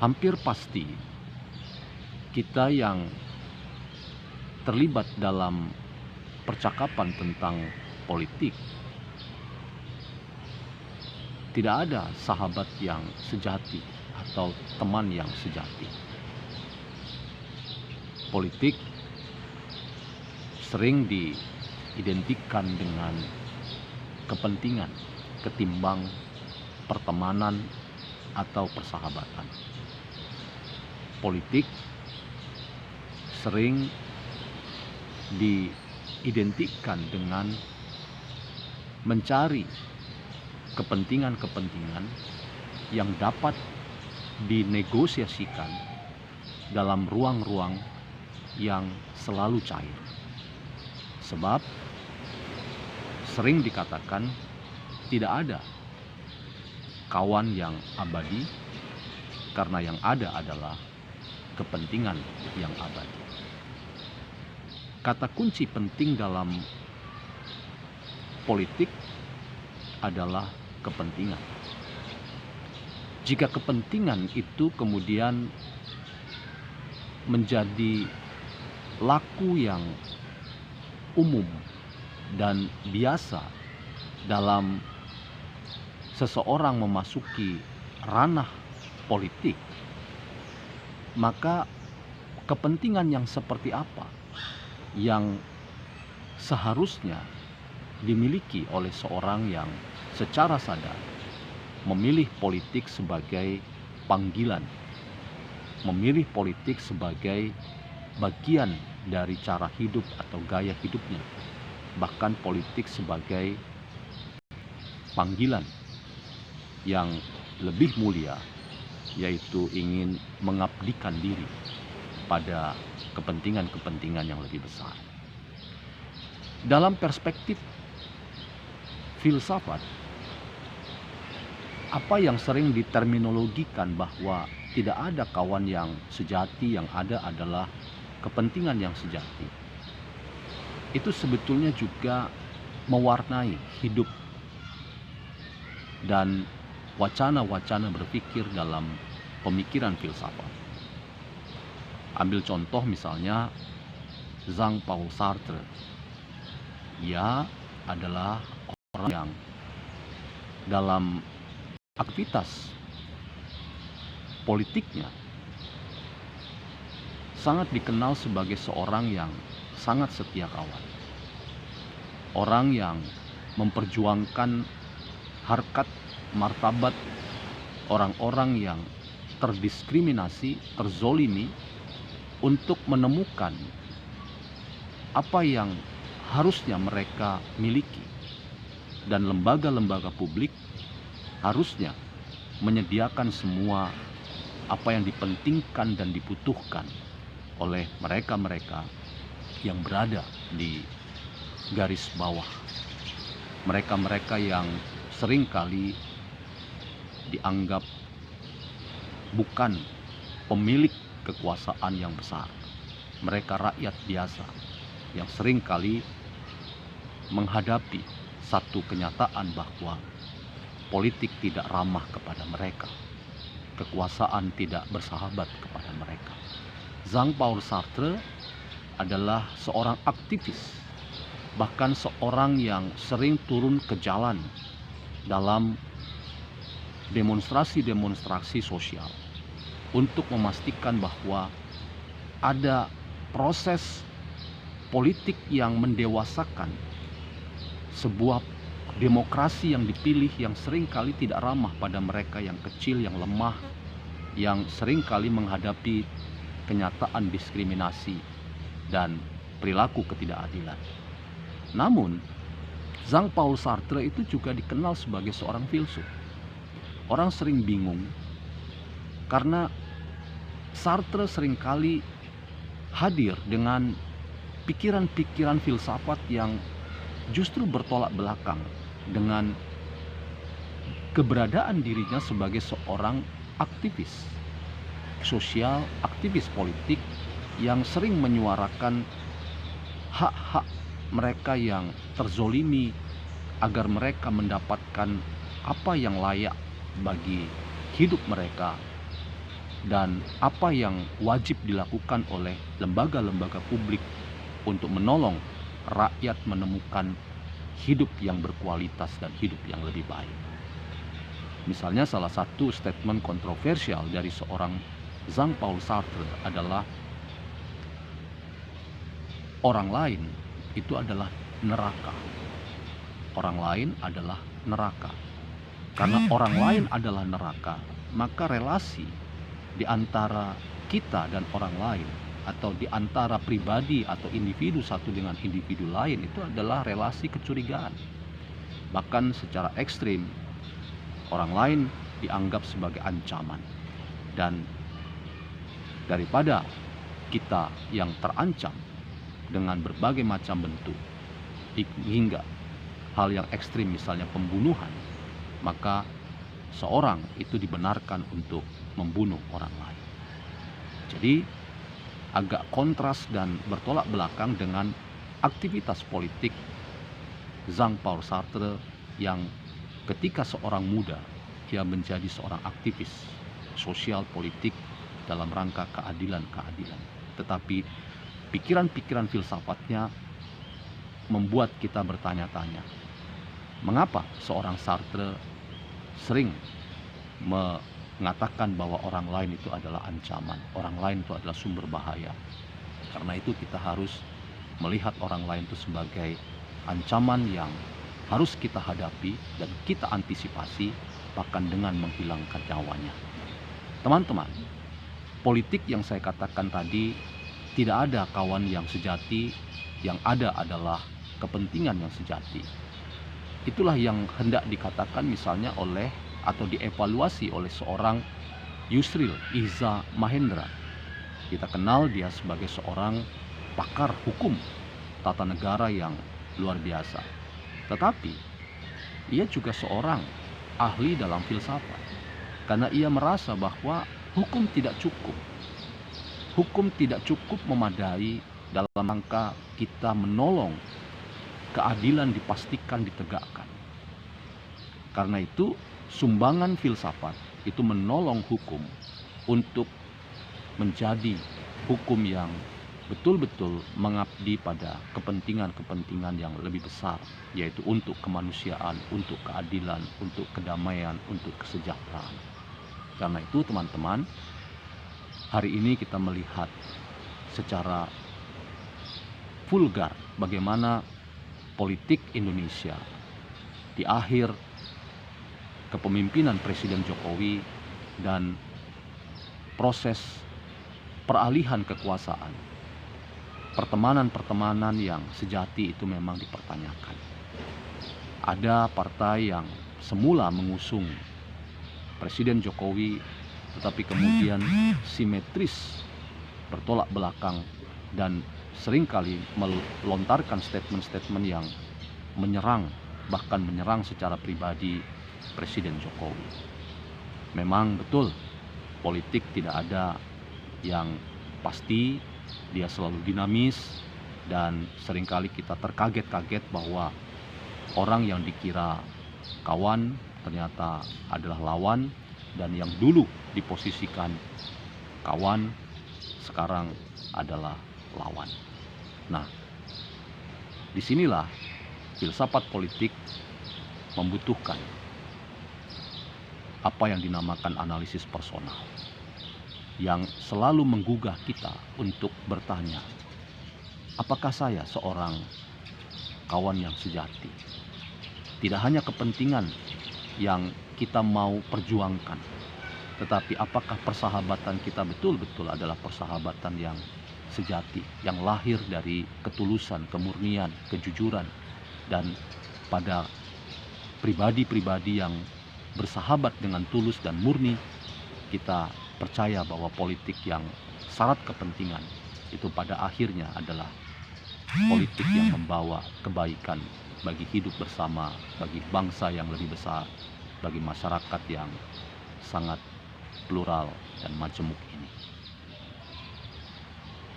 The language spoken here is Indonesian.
Hampir pasti kita yang terlibat dalam percakapan tentang politik tidak ada sahabat yang sejati atau teman yang sejati. Politik sering diidentikan dengan kepentingan ketimbang pertemanan atau persahabatan. Politik sering diidentikan dengan mencari kepentingan-kepentingan yang dapat dinegosiasikan dalam ruang-ruang yang selalu cair. Sebab sering dikatakan tidak ada kawan yang abadi, karena yang ada adalah kepentingan yang abadi. Kata kunci penting dalam politik adalah kepentingan. Jika kepentingan itu kemudian menjadi laku yang umum dan biasa dalam seseorang memasuki ranah politik, maka kepentingan yang seperti apa yang seharusnya dimiliki oleh seorang yang secara sadar memilih politik sebagai panggilan, memilih politik sebagai bagian dari cara hidup atau gaya hidupnya, bahkan politik sebagai panggilan yang lebih mulia, yaitu ingin mengabdikan diri pada kepentingan-kepentingan yang lebih besar. Dalam perspektif filsafat, apa yang sering diterminologikan bahwa tidak ada kawan yang sejati, yang ada adalah kepentingan yang sejati, itu sebetulnya juga mewarnai hidup dan wacana-wacana berpikir dalam pemikiran filsafat. Ambil contoh misalnya Jean-Paul Sartre. Ia adalah orang yang dalam aktivitas politiknya sangat dikenal sebagai seorang yang sangat setia kawan. Orang yang memperjuangkan harkat martabat orang-orang yang terdiskriminasi, terzolimi, untuk menemukan apa yang harusnya mereka miliki. Dan lembaga-lembaga publik harusnya menyediakan semua apa yang dipentingkan dan dibutuhkan oleh mereka-mereka yang berada di garis bawah. Mereka-mereka yang seringkali dianggap bukan pemilik kekuasaan yang besar. Mereka rakyat biasa yang seringkali menghadapi satu kenyataan bahwa politik tidak ramah kepada mereka, kekuasaan tidak bersahabat kepada mereka. Jean-Paul Sartre adalah seorang aktivis, bahkan seorang yang sering turun ke jalan dalam demonstrasi-demonstrasi sosial untuk memastikan bahwa ada proses politik yang mendewasakan sebuah demokrasi yang dipilih, yang seringkali tidak ramah pada mereka yang kecil, yang lemah, yang seringkali menghadapi kenyataan diskriminasi dan perilaku ketidakadilan. Namun, Jean-Paul Sartre itu juga dikenal sebagai seorang filsuf. Orang sering bingung karena Sartre seringkali hadir dengan pikiran-pikiran filsafat yang justru bertolak belakang dengan keberadaan dirinya sebagai seorang aktivis sosial, aktivis politik yang sering menyuarakan hak-hak mereka yang terzolimi agar mereka mendapatkan apa yang layak bagi hidup mereka dan apa yang wajib dilakukan oleh lembaga-lembaga publik untuk menolong rakyat menemukan hidup yang berkualitas dan hidup yang lebih baik. Misalnya salah satu statement kontroversial dari seorang Jean-Paul Sartre adalah orang lain itu adalah neraka. Orang lain adalah neraka. Karena orang lain adalah neraka, maka relasi di antara kita dan orang lain atau di antara pribadi atau individu satu dengan individu lain itu adalah relasi kecurigaan. Bahkan secara ekstrim, orang lain dianggap sebagai ancaman. Dan daripada kita yang terancam dengan berbagai macam bentuk hingga hal yang ekstrim misalnya pembunuhan, maka seorang itu dibenarkan untuk membunuh orang lain. Jadi agak kontras dan bertolak belakang dengan aktivitas politik Jean-Paul Sartre yang ketika seorang muda dia menjadi seorang aktivis sosial politik dalam rangka keadilan. Tetapi pikiran-pikiran filsafatnya membuat kita bertanya-tanya, mengapa seorang Sartre sering mengatakan bahwa orang lain itu adalah ancaman, orang lain itu adalah sumber bahaya. Karena itu kita harus melihat orang lain itu sebagai ancaman yang harus kita hadapi dan kita antisipasi, bahkan dengan menghilangkan nyawanya. Teman-teman, politik yang saya katakan tadi, tidak ada kawan yang sejati, yang ada adalah kepentingan yang sejati. Itulah yang hendak dikatakan misalnya oleh atau dievaluasi oleh seorang Yusril Iza Mahendra. Kita kenal dia sebagai seorang pakar hukum tata negara yang luar biasa. Tetapi ia juga seorang ahli dalam filsafat, karena ia merasa bahwa hukum tidak cukup. Hukum tidak cukup memadai dalam rangka kita menolong keadilan dipastikan ditegakkan. Karena itu sumbangan filsafat itu menolong hukum untuk menjadi hukum yang betul-betul mengabdi pada kepentingan-kepentingan yang lebih besar, yaitu untuk kemanusiaan, untuk keadilan, untuk kedamaian, untuk kesejahteraan. Karena itu teman-teman, hari ini kita melihat secara vulgar bagaimana politik Indonesia di akhir kepemimpinan Presiden Jokowi dan proses peralihan kekuasaan. Pertemanan-pertemanan yang sejati itu memang dipertanyakan. Ada partai yang semula mengusung Presiden Jokowi, tetapi kemudian simetris bertolak belakang dan seringkali melontarkan statement-statement yang menyerang, bahkan menyerang secara pribadi Presiden Jokowi. Memang betul, politik tidak ada yang pasti, dia selalu dinamis, dan seringkali kita terkaget-kaget bahwa orang yang dikira kawan ternyata adalah lawan, dan yang dulu diposisikan kawan sekarang adalah lawan. Nah, disinilah filsafat politik membutuhkan apa yang dinamakan analisis personal, yang selalu menggugah kita untuk bertanya, apakah saya seorang kawan yang sejati? Tidak hanya kepentingan yang kita mau perjuangkan, tetapi apakah persahabatan kita betul-betul adalah persahabatan yang sejati, yang lahir dari ketulusan, kemurnian, kejujuran, dan pada pribadi-pribadi yang bersahabat dengan tulus dan murni, kita percaya bahwa politik yang syarat kepentingan itu pada akhirnya adalah politik yang membawa kebaikan bagi hidup bersama, bagi bangsa yang lebih besar, bagi masyarakat yang sangat plural dan majemuk ini.